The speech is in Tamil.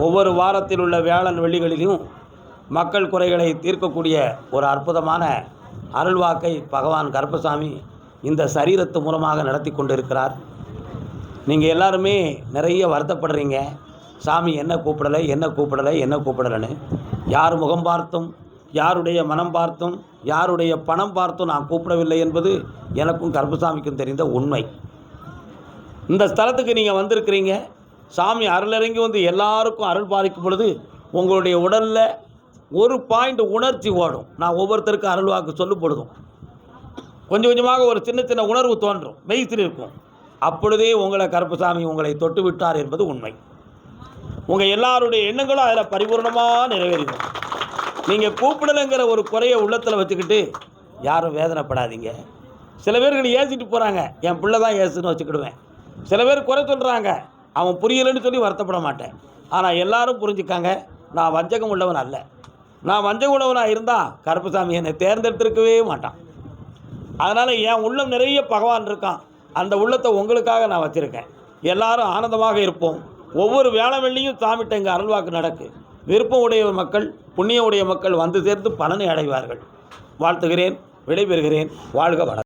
ஒவ்வொரு வாரத்தில் உள்ள வியாழன் வெள்ளிகளிலும் மக்கள் குறைகளை தீர்க்கக்கூடிய ஒரு அற்புதமான அருள்வாக்கை பகவான் கருப்பசாமி இந்த சரீரத்து மூலமாக நடத்தி கொண்டிருக்கிறார். நீங்கள் எல்லாருமே நிறைய வருத்தப்படுறீங்க, சாமி என்ன கூப்பிடலைன்னு. யார் முகம் பார்த்தும், யாருடைய மனம் பார்த்தும், யாருடைய பணம் பார்த்தும் நான் கூப்பிடவில்லை என்பது எனக்கும் கருப்பசாமிக்கும் தெரிந்த உண்மை. இந்த ஸ்தலத்துக்கு நீங்கள் வந்திருக்கிறீங்க, சாமி அருளிறங்கி வந்து எல்லாருக்கும் அருள் பாலிக்கும் பொழுது உங்களுடைய உடலில் ஒரு பாயிண்ட் உணர்ச்சி ஓடும். நான் ஒவ்வொருத்தருக்கும் அருள் வாக்கு சொல்லும் பொழுதும் கொஞ்சம் கொஞ்சமாக ஒரு சின்ன சின்ன உணர்வு தோன்றும், மெய்சில் இருக்கும். அப்பொழுதே உங்களை கருப்பசாமி உங்களை தொட்டு விட்டார் என்பது உண்மை. உங்கள் எல்லாருடைய எண்ணங்களும் அதில் பரிபூர்ணமாக நிறைவேறிடும். நீங்கள் கூப்பிடலைங்கிற ஒரு குறையை உள்ளத்தில் வச்சுக்கிட்டு யாரும் வேதனைப்படாதீங்க. சில பேர்கள் ஏசிட்டு போகிறாங்க, என் பிள்ளை தான் ஏசுன்னு வச்சுக்கிடுவேன். சில பேர் குறை சொல்கிறாங்க, அவன் புரியலைன்னு சொல்லி வருத்தப்பட மாட்டேன். ஆனால் எல்லாரும் புரிஞ்சுக்காங்க, நான் வஞ்சகம் உள்ளவன் அல்ல. நான் வஞ்சகம் உள்ளவனாக இருந்தால் கருப்பசாமி என்னை தேர்ந்தெடுத்திருக்கவே மாட்டான். அதனால் என் உள்ளம் நிறைய பகவான் இருக்கான். அந்த உள்ளத்தை உங்களுக்காக நான் வச்சுருக்கேன். எல்லாரும் ஆனந்தமாக இருப்போம். ஒவ்வொரு வேளை வெள்ளியும் சாமிட்ட இங்கே அருள்வாக்கு நடக்கு. விருப்பம் உடைய மக்கள், புண்ணிய உடைய மக்கள் வந்து சேர்ந்து பலனை அடைவார்கள். வாழ்த்துகிறேன், விடைபெறுகிறேன். வாழ்க வளம்.